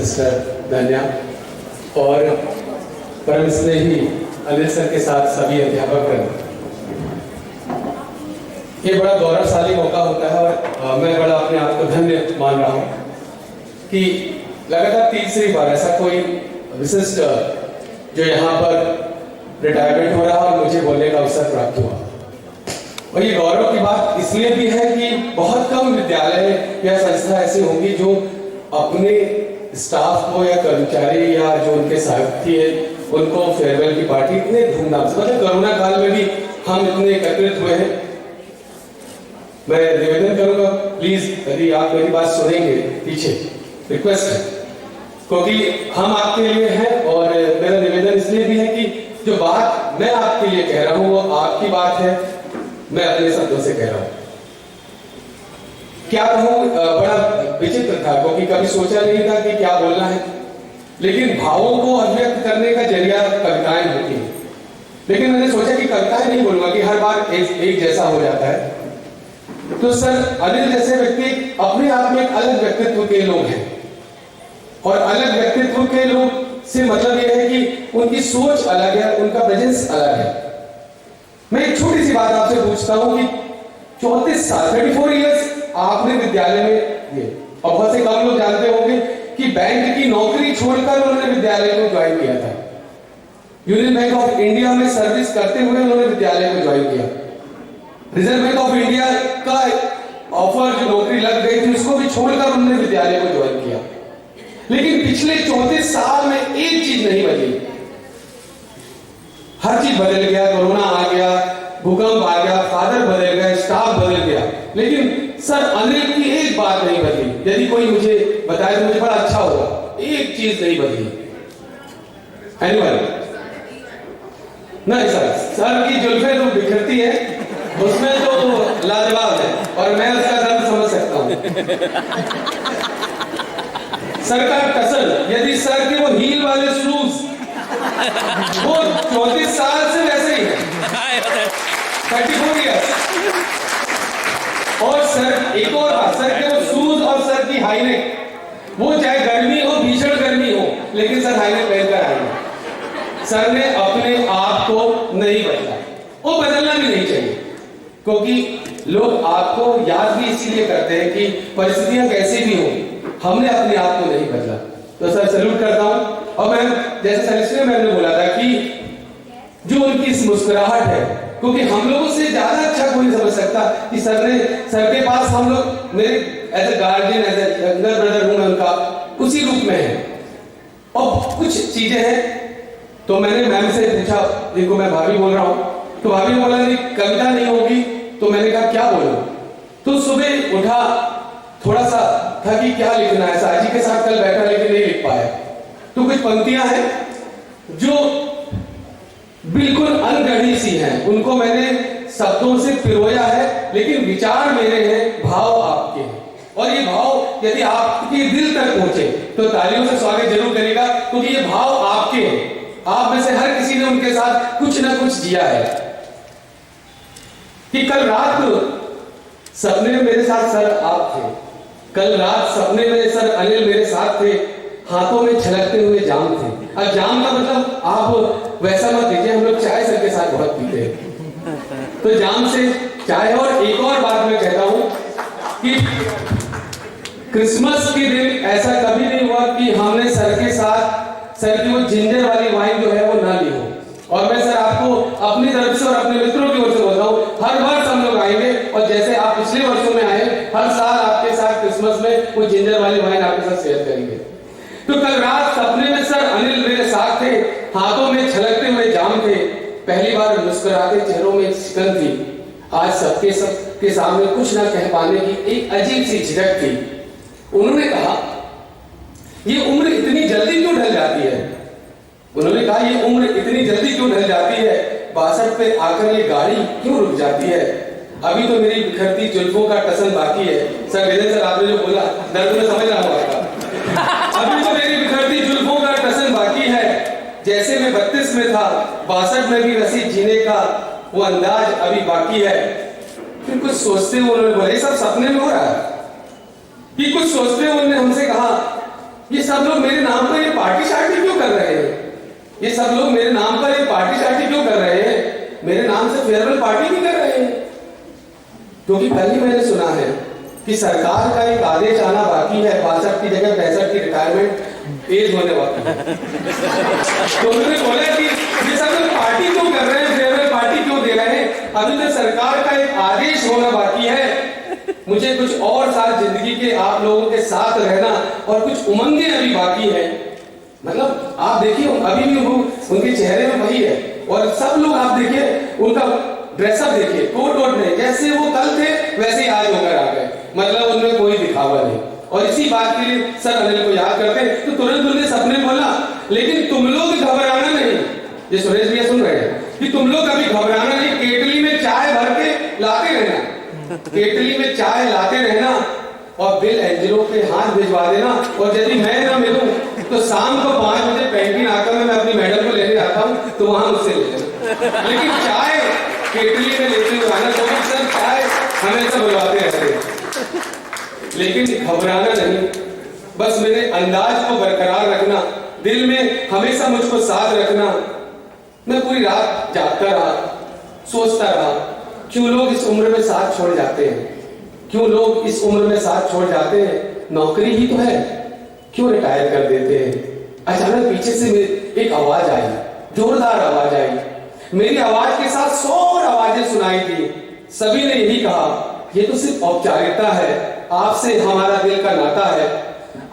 Mister धन्या और परम स्नेही अनिल सर के साथ सभी अध्यापक। ये बड़ा गौरवशाली मौका होता है और मैं बड़ा अपने आप को धन्य मान रहा हूँ कि लगातार तीसरी बार ऐसा कोई विशिष्ट जो यहाँ पर रिटायरमेंट हो रहा और मुझे बोलने का अवसर प्राप्त हुआ। और ये गौरव की बात इसलिए भी है कि बहुत कम विद्यालय या संस्था ऐसी होंगी जो अपने स्टाफ को या कर्मचारी या जो उनके साथी है उनको फेयरवेल की पार्टी इतने धूमधाम से, मतलब कोरोना काल में भी हम इतने एकत्रित हुए हैं। मैं निवेदन करूंगा प्लीज यदि आप मेरी बात सुनेंगे पीछे रिक्वेस्ट है, क्योंकि हम आपके लिए हैं और मेरा निवेदन इसलिए भी है कि जो बात मैं आपके लिए कह रहा हूं वो आपकी बात है, मैं अपने शब्दों से कह रहा हूं। क्या कहूं, बड़ा विचित्र था क्योंकि कभी सोचा नहीं था कि क्या बोलना है, लेकिन भावों को अभिव्यक्त करने का जरिया कविताएं होती हैं। लेकिन मैंने सोचा कि कविताएं नहीं बोलूंगा कि हर बार एक जैसा हो जाता है। तो सर अनिल जैसे व्यक्ति अपने आप में एक अलग व्यक्तित्व के लोग हैं और अलग व्यक्तित्व के लोग से मतलब यह है कि उनकी सोच अलग है, उनका प्रेजेंस अलग है। मैं एक छोटी सी बात आपसे पूछता हूं कि 34 साल 34 इयर्स आपने विद्यालय में दिए और बहुत से कम लोग जानते होंगे कि बैंक की नौकरी छोड़कर उन्होंने विद्यालय को ज्वाइन किया था। यूनियन बैंक ऑफ इंडिया में सर्विस करते हुए उन्होंने विद्यालय को ज्वाइन किया। रिजर्व बैंक ऑफ इंडिया का ऑफर जो नौकरी लग गई थी उसको भी छोड़कर उन्होंने विद्यालय को ज्वाइन किया। लेकिन पिछले 34 साल में एक चीज नहीं बदली। हर चीज बदल गया, कोरोना आ गया, भूकंप आ गया, फादर बदल गया, स्टाफ बदल गया, लेकिन सर अनिल की एक बात नहीं बदली। यदि कोई मुझे बताए तो मुझे बड़ा अच्छा होगा। एक चीज नहीं बदली। नहीं सर की जुल्फें तो बिखरती है, उसमें तो लाजवाब है और मैं उसका दर्द समझ सकता हूं। सर का टसल, यदि सर के वो हील वाले शूज वो 34 साल से वैसे ही है, 34 ईयर्स। और सर एक और बात, सर के वो शूज और सर की हाईनेक, वो चाहे गर्मी हो, भीषण गर्मी हो, लेकिन सर हाईनेक पहनकर आएंगे। सर ने अपने आप को नहीं बदला, वो बदलना भी नहीं चाहिए, क्योंकि लोग आपको याद भी इसीलिए करते हैं कि परिस्थितियां कैसी भी हो, हमने अपने आप को नहीं बदला। तो सर सैल्यूट करता हूं। और मैं जैसे सेलेस्टिया मैम ने बोला था कि जो उनकी इस मुस्कुराहट है, क्योंकि हम लोगों से ज्यादा अच्छा कोई नहीं समझ सकता कि सर के पास हम लोग, मेरे as a guardian, as a younger brother हूं मैं उनका, उसी रूप में है। और कुछ चीजें हैं तो मैंने मैम से पूछा, जिनको मैं भाभी बोल रहा हूं, तो भाभी ने बोला कविता नहीं होगी, तो मैंने कहा क्या बोलूं। तो सुबह उठा, थोड़ा सा था कि क्या लिखना है, साजी के साथ कल बैठा लेकिन नहीं लिख पाया। तो कुछ पंक्तियां हैं जो बिल्कुल अनगढ़ी सी हैं, उनको मैंने शब्दों से पिरोया है, लेकिन विचार मेरे हैं, भाव आपके हैं। और ये भाव यदि आपके दिल तक पहुंचे तो तालियों से स्वागत जरूर करेगा, क्योंकि ये भाव आपके हैं। आप में से हर किसी ने उनके साथ कुछ ना कुछ जिया है। कि कल रात सपने में मेरे साथ सर आप थे, कल रात सपने में सर अनिल मेरे साथ थे, हाथों में छलकते हुए जाम थे। अब जाम का मतलब आप वैसा मत दीजिए, हम लोग चाय सर के साथ बहुत पीते हैं, तो जाम से चाय। और एक और बात मैं कहता हूं कि क्रिसमस के दिन ऐसा कभी नहीं हुआ कि हमने सर के साथ सर की वो जिंजर वाली वाइन जो है वो ना ली हो। और मैं सर आपको अपनी तरफ से और अपने मित्रों की ओर से बोलता हूँ, हर वर्ष हम लोग आएंगे और जैसे आप पिछले वर्षों में आए, हर साल आपके साथ क्रिसमस में वो जिंजर वाली वाइन आपके साथ शेयर करेंगे। तो कल रात सपने में सर अनिल मेरे साथ थे, हाथों में छलकते हुए जाम थे, पहली बार मुस्कुराते चेहरों में शिकन थी। आज सबके सामने कुछ ना कह पाने की एक अजीब सी झिझक थी। उन्होंने कहा ये उम्र इतनी जल्दी क्यों ढल जाती है। उन्होंने कहा ये उम्र इतनी जल्दी क्यों ढल जाती है, 62 पे आकर ये गाड़ी क्यों रुक जाती है, अभी तो मेरी बिखरती जुल्फों का टसन बाकी है। सर विजय सर आपने जो बोला दर्द में समझ रहा हूँ, अभी तो मेरी बिखरती जुल्फों का टसन बाकी है, जैसे मैं 32 में था 62 में भी रसी जीने का वो अंदाज अभी बाकी है। फिर कुछ सोचते हुए उन्होंने बोला, ये सब सपने में हो रहा है। कि कुछ सोचते हुए उन्होंने हमसे कहा ये सब लोग मेरे नाम पर ये पार्टी शार्टी क्यों कर रहे हैं? ये सब लोग मेरे नाम पर ये पार्टी शार्टी क्यों कर रहे हैं? मेरे नाम से फेयरवेल पार्टी नहीं कर रहे हैं। क्योंकि कल ही मैंने सुना है कि सरकार का एक आदेश आना बाकी है, 62 की जगह 65 की रिटायरमेंट एज होने वाली है। तो उन्होंने बोला कि ये सब लोग पार्टी क्यों कर रहे हैं, फेयरवेल पार्टी क्यों दे रहे हैं? अभी तो सरकार का एक आदेश होना बाकी है। मुझे कुछ और साल जिंदगी के आप लोगों के साथ रहना और कुछ उमंगें अभी बाकी है। मतलब आप देखिए अभी भी उनके चेहरे में वही है, और सब लोग आप देखिए उनका ड्रेसअप देखिए, कोट वोट नहीं, जैसे वो कल थे वैसे ही आज होकर आ गए। मतलब उनमें कोई दिखावा नहीं। और इसी बात के लिए सर अनिल को याद करते तो तुरंत उन्होंने सबने बोला, लेकिन तुम लोग घबराना नहीं। ये सुरेश भैया सुन रहे हैं कि तुम लोग अभी घबराना नहीं, केटली में चाय भर के लाते रहना, केटली में चाय लाते रहना और बिल एंजलो पे हाथ भिजवा देना। और यदि मैं ना मिलूं तो शाम को 5 बजे पेंटिंग आकर मैं अपनी मैडम को लेने आता हूं, तो वहां मुझसे ले लेना। लेकिन चाय केटली में लेते हुए आना, तो सर चाय हमेशा बुलवाते रहते हैं। लेकिन घबराना नहीं, बस मेरे अंदाज को बरकरार रखना, दिल में हमेशा मुझको साथ रखना। मैं पूरी रात जागता रहा, सोचता रहा, क्यों लोग इस उम्र में साथ छोड़ जाते हैं, क्यों लोग इस उम्र में साथ छोड़ जाते हैं? नौकरी ही तो है, क्यों रिटायर कर देते हैं? अचानक पीछे से एक आवाज आई, जोरदार आवाज आई। मेरी आवाज के साथ 100 और आवाजें सुनाई दी। सभी ने यही कहा, ये तो सिर्फ औपचारिकता है, आपसे हमारा दिल का नाता है।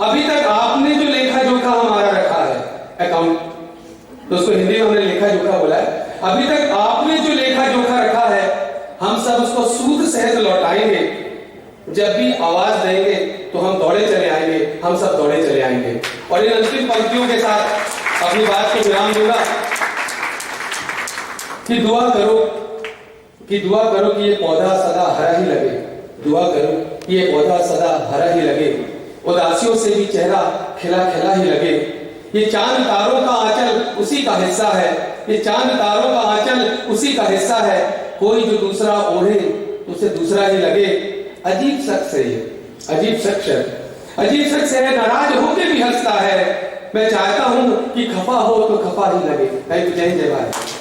अभी तक आपने जो लेखा जोखा हमारा रखा है, अकाउंट, तो उसको हिंदी में हमने लेखा जोखा बोला है। अभी तक आपने जो लेखा जोखा रखा है, हम सब उसको सूद सहित लौटाएंगे। जब भी आवाज देंगे तो हम दौड़े चले आएंगे, हम सब दौड़े चले आएंगे। और इन अंतिम पंक्तियों के साथ अपनी बात को विराम दूंगा कि दुआ करो कि ये पौधा सदा हरा ही लगे, दुआ करो कि ये पौधा सदा हरा ही लगे, उदासियों से भी चेहरा खिला खिला ही लगे। ये चांद तारों का आंचल उसी का हिस्सा है, ये चांद तारों का आंचल उसी का हिस्सा है। कोई जो दूसरा ओढ़े तो उसे दूसरा ही लगे। अजीब शख्स है ये, अजीब शख्स है, नाराज होके भी हंसता है। मैं चाहता हूं कि खफा हो तो खफा ही लगे। जय हिंद, जय भारत।